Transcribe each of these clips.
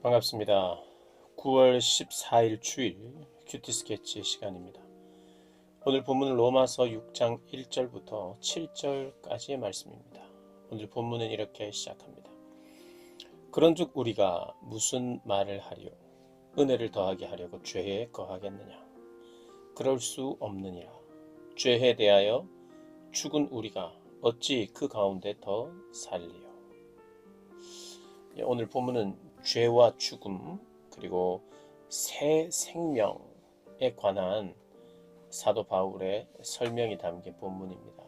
반갑습니다. 9월 14일 주일 큐티 스케치 시간입니다. 오늘 본문은 로마서 6장 1절부터 7절까지의 말씀입니다. 오늘 본문은 이렇게 시작합니다. 그런즉 우리가 무슨 말을 하려 은혜를 더하게 하려고 죄에 거하겠느냐? 그럴 수 없느니라. 죄에 대하여 죽은 우리가 어찌 그 가운데 더 살리요? 오늘 본문은 죄와 죽음 그리고 새 생명에 관한 사도 바울의 설명이 담긴 본문입니다.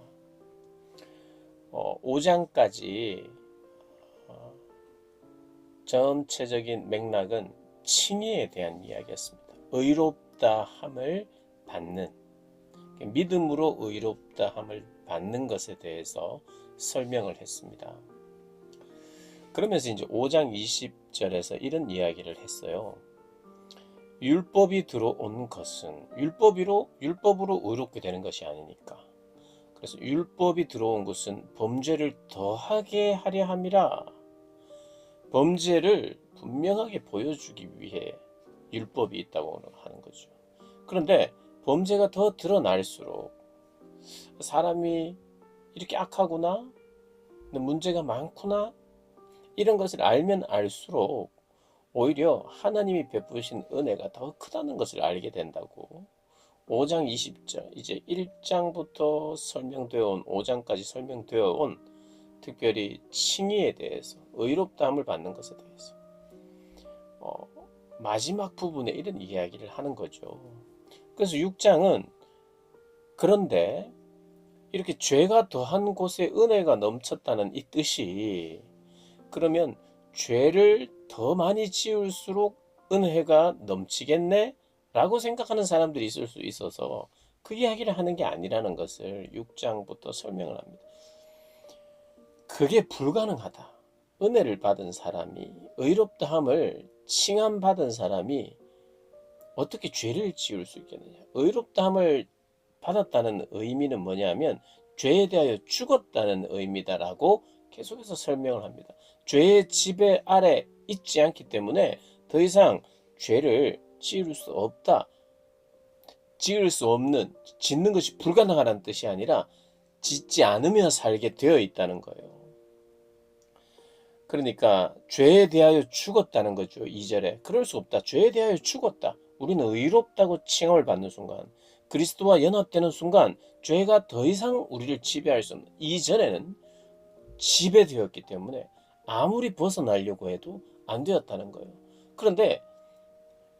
5장까지 전체적인 맥락은 칭의에 대한 이야기였습니다. 의롭다 함을 받는, 믿음으로 의롭다 함을 받는 것에 대해서 설명을 했습니다. 그러면서 이제 5장 20절에서 이런 이야기를 했어요. 율법이 들어온 것은 율법으로 의롭게 되는 것이 아니니까. 그래서 율법이 들어온 것은 범죄를 더하게 하려 함이라. 범죄를 분명하게 보여주기 위해 율법이 있다고 하는 거죠. 그런데 범죄가 더 드러날수록 사람이 이렇게 악하구나, 문제가 많구나, 이런 것을 알면 알수록 오히려 하나님이 베푸신 은혜가 더 크다는 것을 알게 된다고 5장 20절, 이제 1장부터 설명되어 온 5장까지 설명되어 온 특별히 칭의에 대해서, 의롭다함을 받는 것에 대해서 마지막 부분에 이런 이야기를 하는 거죠. 그래서 6장은 그런데 이렇게 죄가 더한 곳에 은혜가 넘쳤다는 이 뜻이, 그러면 죄를 더 많이 지을수록 은혜가 넘치겠네? 라고 생각하는 사람들이 있을 수 있어서 그 이야기를 하는 게 아니라는 것을 6장부터 설명을 합니다. 그게 불가능하다. 은혜를 받은 사람이, 의롭다함을 칭함받은 사람이 어떻게 죄를 지을 수 있겠느냐? 의롭다함을 받았다는 의미는 뭐냐면 죄에 대하여 죽었다는 의미다라고 계속해서 설명을 합니다. 죄의 지배 아래 있지 않기 때문에 더 이상 죄를 지을 수 없다. 지을 수 없는, 짓는 것이 불가능하다는 뜻이 아니라 짓지 않으며 살게 되어 있다는 거예요. 그러니까 죄에 대하여 죽었다는 거죠. 2절에 그럴 수 없다. 죄에 대하여 죽었다. 우리는 의롭다고 칭함을 받는 순간, 그리스도와 연합되는 순간 죄가 더 이상 우리를 지배할 수 없는, 이전에는 지배되었기 때문에 아무리 벗어나려고 해도 안 되었다는 거예요. 그런데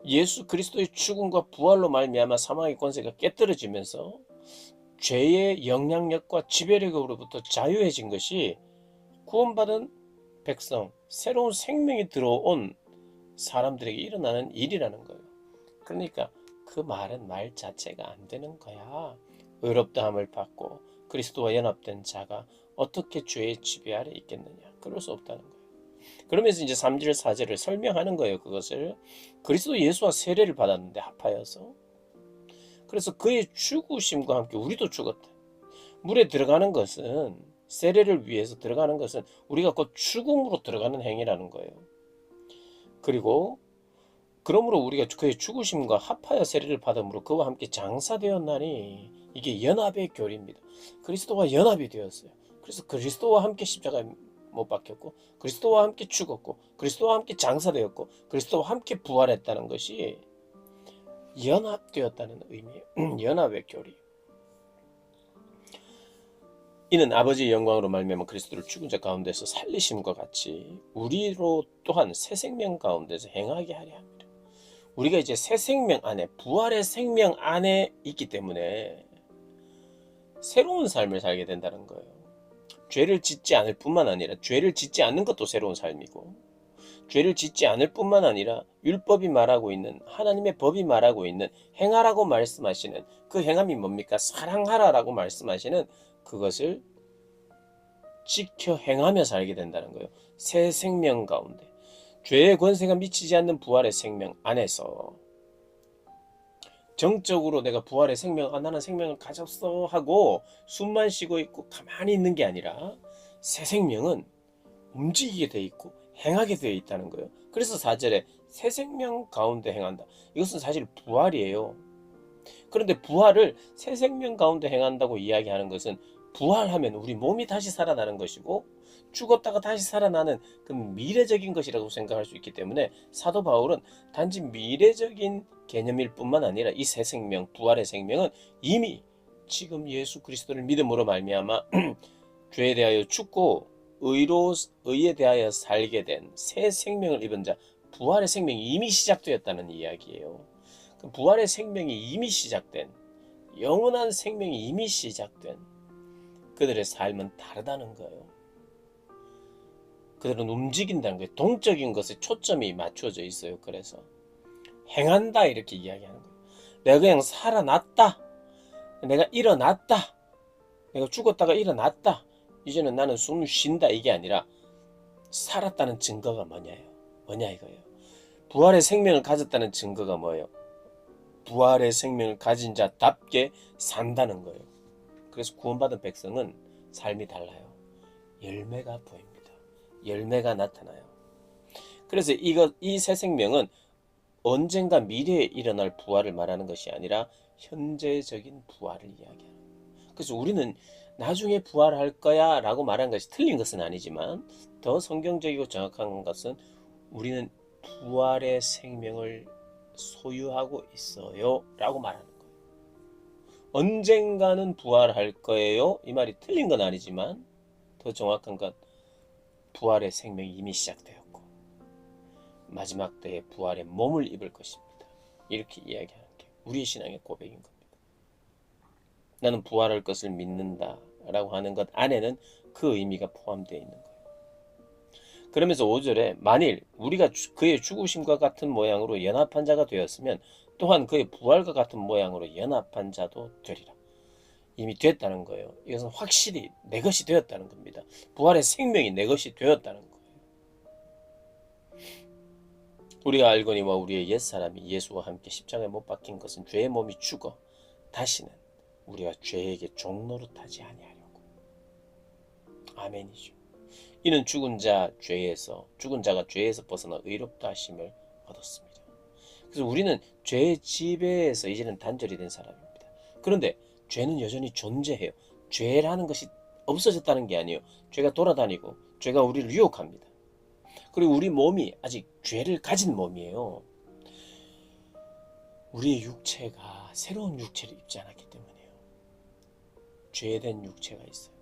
예수 그리스도의 죽음과 부활로 말미암아 사망의 권세가 깨뜨려지면서 죄의 영향력과 지배력으로부터 자유해진 것이 구원받은 백성, 새로운 생명이 들어온 사람들에게 일어나는 일이라는 거예요. 그러니까 그 말은 말 자체가 안 되는 거야. 의롭다함을 받고 그리스도와 연합된 자가 어떻게 죄의 지배 아래 있겠느냐? 그럴 수 없다는 거예요. 그러면서 이제 3절 4절을 설명하는 거예요. 그것을 그리스도 예수와 세례를 받았는데 합하여서, 그래서 그의 죽으심과 함께 우리도 죽었다. 물에 들어가는 것은, 세례를 위해서 들어가는 것은 우리가 곧 죽음으로 들어가는 행위라는 거예요. 그리고 그러므로 우리가 그의 죽으심과 합하여 세례를 받음으로 그와 함께 장사되었나니, 이게 연합의 교리입니다. 그리스도와 연합이 되었어요. 그래서 그리스도와 함께 십자가에 못 박혔고, 그리스도와 함께 죽었고, 그리스도와 함께 장사되었고, 그리스도와 함께 부활했다는 것이 연합되었다는 의미예요. 연합의 교리. 이는 아버지의 영광으로 말미암아 그리스도를 죽은 자 가운데서 살리심과 같이 우리로 또한 새 생명 가운데서 행하게 하려 합니다. 우리가 이제 새 생명 안에, 부활의 생명 안에 있기 때문에 새로운 삶을 살게 된다는 거예요. 죄를 짓지 않을 뿐만 아니라, 죄를 짓지 않는 것도 새로운 삶이고, 죄를 짓지 않을 뿐만 아니라 율법이 말하고 있는, 하나님의 법이 말하고 있는 행하라고 말씀하시는 그 행함이 뭡니까? 사랑하라라고 말씀하시는 그것을 지켜 행하며 살게 된다는 거예요. 새 생명 가운데, 죄의 권세가 미치지 않는 부활의 생명 안에서 정적으로 내가 부활의 생명, 나는 생명을 가졌어 하고 숨만 쉬고 있고 가만히 있는 게 아니라, 새 생명은 움직이게 돼 있고 행하게 되어 있다는 거예요. 그래서 4절에 새 생명 가운데 행한다. 이것은 사실 부활이에요. 그런데 부활을 새 생명 가운데 행한다고 이야기하는 것은 부활하면 우리 몸이 다시 살아나는 것이고 죽었다가 다시 살아나는 그 미래적인 것이라고 생각할 수 있기 때문에 사도 바울은 단지 미래적인 개념일 뿐만 아니라 이 새 생명, 부활의 생명은 이미 지금 예수 그리스도를 믿음으로 말미암아 죄에 대하여 죽고 의에 대하여 살게 된 새 생명을 입은 자, 부활의 생명이 이미 시작되었다는 이야기예요. 그 부활의 생명이 이미 시작된, 영원한 생명이 이미 시작된 그들의 삶은 다르다는 거예요. 그들은 움직인다는 거예요. 동적인 것에 초점이 맞춰져 있어요. 그래서 행한다 이렇게 이야기하는 거예요. 내가 그냥 살아났다. 내가 일어났다. 내가 죽었다가 일어났다. 이제는 나는 숨을 쉰다 이게 아니라 살았다는 증거가 뭐냐 이거예요. 부활의 생명을 가졌다는 증거가 뭐예요? 부활의 생명을 가진 자답게 산다는 거예요. 그래서 구원받은 백성은 삶이 달라요. 열매가 보입니다. 열매가 나타나요. 그래서 이 새 생명은 언젠가 미래에 일어날 부활을 말하는 것이 아니라 현재적인 부활을 이야기하는 거예요. 그래서 우리는 나중에 부활할 거야 라고 말하는 것이 틀린 것은 아니지만 더 성경적이고 정확한 것은 우리는 부활의 생명을 소유하고 있어요 라고 말하는 거예요. 언젠가는 부활할 거예요 이 말이 틀린 건 아니지만 더 정확한 건 부활의 생명이 이미 시작되었고 마지막 때에 부활의 몸을 입을 것입니다. 이렇게 이야기하는 게 우리의 신앙의 고백인 겁니다. 나는 부활할 것을 믿는다 라고 하는 것 안에는 그 의미가 포함되어 있는 거예요. 그러면서 5절에 만일 우리가 그의 죽으심과 같은 모양으로 연합한 자가 되었으면 또한 그의 부활과 같은 모양으로 연합한 자도 되리라. 이미 됐다는 거예요. 이것은 확실히 내 것이 되었다는 겁니다. 부활의 생명이 내 것이 되었다는 거예요. 우리가 알거니와 우리의 옛사람이 예수와 함께 십자가에 못 박힌 것은 죄의 몸이 죽어 다시는 우리가 죄에게 종노릇하지 아니하려고. 아멘이죠. 이는 죽은 자가 죄에서 벗어나 의롭다 하심을 얻었습니다. 그래서 우리는 죄의 지배에서 이제는 단절이 된 사람입니다. 그런데 죄는 여전히 존재해요. 죄라는 것이 없어졌다는 게 아니에요. 죄가 돌아다니고 죄가 우리를 유혹합니다. 그리고 우리 몸이 아직 죄를 가진 몸이에요. 우리의 육체가 새로운 육체를 입지 않았기 때문이에요. 죄된 육체가 있어요.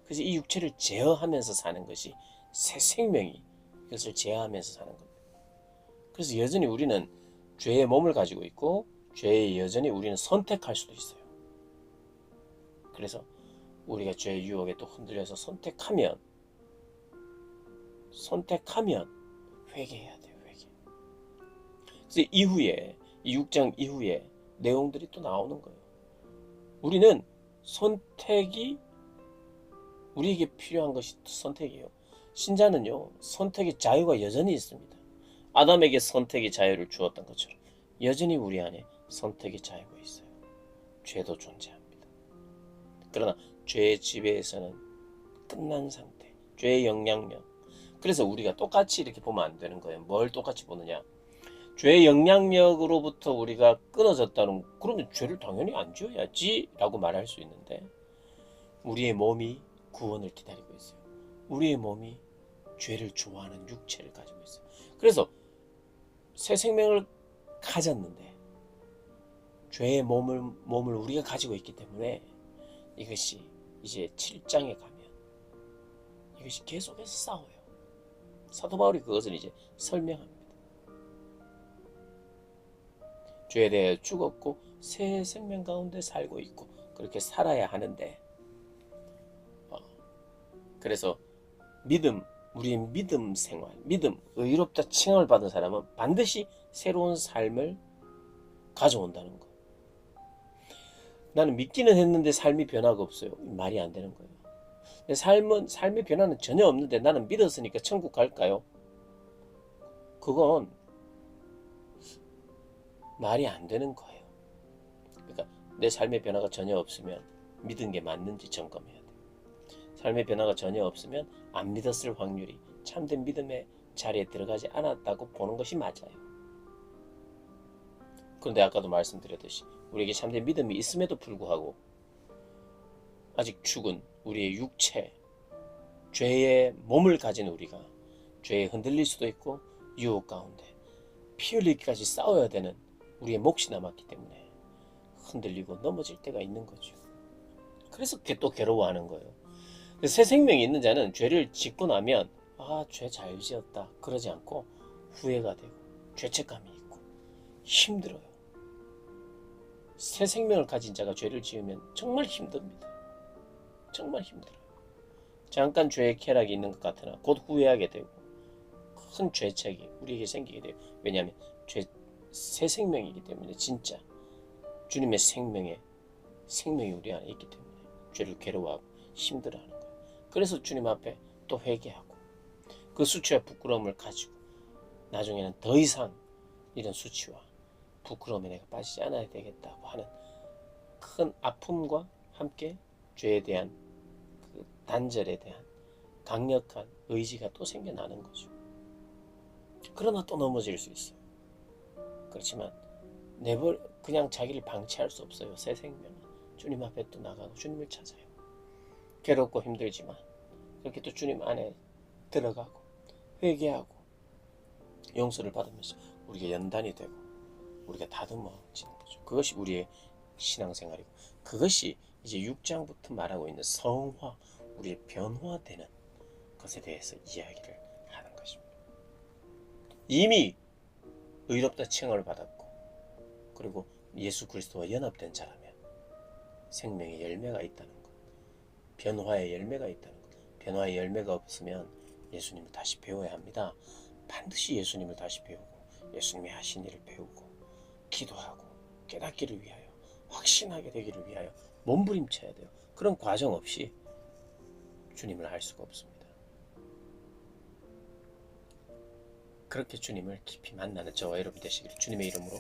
그래서 이 육체를 제어하면서 사는 것이 새 생명이 이것을 제어하면서 사는 겁니다. 그래서 여전히 우리는 죄의 몸을 가지고 있고 죄에 여전히 우리는 선택할 수도 있어요. 그래서 우리가 죄의 유혹에 또 흔들려서 선택하면 회개해야 돼요. 회개. 그래서 이후에 이 6장 이후에 내용들이 또 나오는 거예요. 우리는 선택이 우리에게 필요한 것이 선택이에요. 신자는요 선택의 자유가 여전히 있습니다. 아담에게 선택의 자유를 주었던 것처럼 여전히 우리 안에 선택의 자유가 있어요. 죄도 존재합니다. 그러나 죄의 지배에서는 끝난 상태, 죄의 영향력. 그래서 우리가 똑같이 이렇게 보면 안 되는 거예요. 뭘 똑같이 보느냐? 죄의 영향력으로부터 우리가 끊어졌다는, 그러면 죄를 당연히 안 지어야지 라고 말할 수 있는데 우리의 몸이 구원을 기다리고 있어요. 우리의 몸이 죄를 좋아하는 육체를 가지고 있어요. 그래서 새 생명을 가졌는데 죄의 몸을 우리가 가지고 있기 때문에 이것이 이제 7장에 가면 이것이 계속해서 싸워요. 사도 바울이 그것을 이제 설명합니다. 죄에 대해 죽었고 새 생명 가운데 살고 있고 그렇게 살아야 하는데 그래서 우리의 믿음 생활, 의롭다 칭함을 받은 사람은 반드시 새로운 삶을 가져온다는 거. 나는 믿기는 했는데 삶이 변화가 없어요. 말이 안 되는 거예요. 내 삶의 변화는 전혀 없는데 나는 믿었으니까 천국 갈까요? 그건 말이 안 되는 거예요. 그러니까 내 삶의 변화가 전혀 없으면 믿은 게 맞는지 점검해야 돼요. 삶의 변화가 전혀 없으면 안 믿었을 확률이, 참된 믿음의 자리에 들어가지 않았다고 보는 것이 맞아요. 그런데 아까도 말씀드렸듯이 우리에게 참된 믿음이 있음에도 불구하고 아직 죽은 우리의 육체, 죄의 몸을 가진 우리가 죄에 흔들릴 수도 있고 유혹 가운데 피 흘리기까지 싸워야 되는 우리의 몫이 남았기 때문에 흔들리고 넘어질 때가 있는 거죠. 그래서 또 괴로워하는 거예요. 새 생명이 있는 자는 죄를 짓고 나면 죄 잘 지었다 그러지 않고 후회가 되고 죄책감이 있고 힘들어요. 새 생명을 가진 자가 죄를 지으면 정말 힘듭니다. 정말 힘들어요. 잠깐 죄의 쾌락이 있는 것 같으나 곧 후회하게 되고 큰 죄책이 우리에게 생기게 돼요. 왜냐하면 새 생명이기 때문에 진짜 주님의 생명이 우리 안에 있기 때문에 죄를 괴로워하고 힘들어하는 거예요. 그래서 주님 앞에 또 회개하고 그 수치와 부끄러움을 가지고 나중에는 더 이상 이런 수치와 부끄러움에 내가 빠지지 않아야 되겠다고 하는 큰 아픔과 함께 죄에 대한 그 단절에 대한 강력한 의지가 또 생겨나는 거죠. 그러나 또 넘어질 수 있어요. 그렇지만 그냥 자기를 방치할 수 없어요. 새 생명은 주님 앞에 또 나가고 주님을 찾아요. 괴롭고 힘들지만 그렇게 또 주님 안에 들어가고 회개하고 용서를 받으면서 우리가 연단이 되고 우리가 다듬어지는 거죠. 그것이 우리의 신앙생활이고 그것이 이제 6장부터 말하고 있는 성화, 우리의 변화되는 것에 대해서 이야기를 하는 것입니다. 이미 의롭다 칭함을 받았고 그리고 예수 그리스도와 연합된 자라면 생명의 열매가 있다는 것, 변화의 열매가 있다는 것. 변화의 열매가 없으면 예수님을 다시 배워야 합니다. 반드시 예수님을 다시 배우고 예수님이 하신 일을 배우고 기도하고 깨닫기를 위하여 확신하게 되기를 위하여 몸부림쳐야 돼요. 그런 과정 없이 주님을 알 수가 없습니다. 그렇게 주님을 깊이 만나는 저와 여러분 되시기를 주님의 이름으로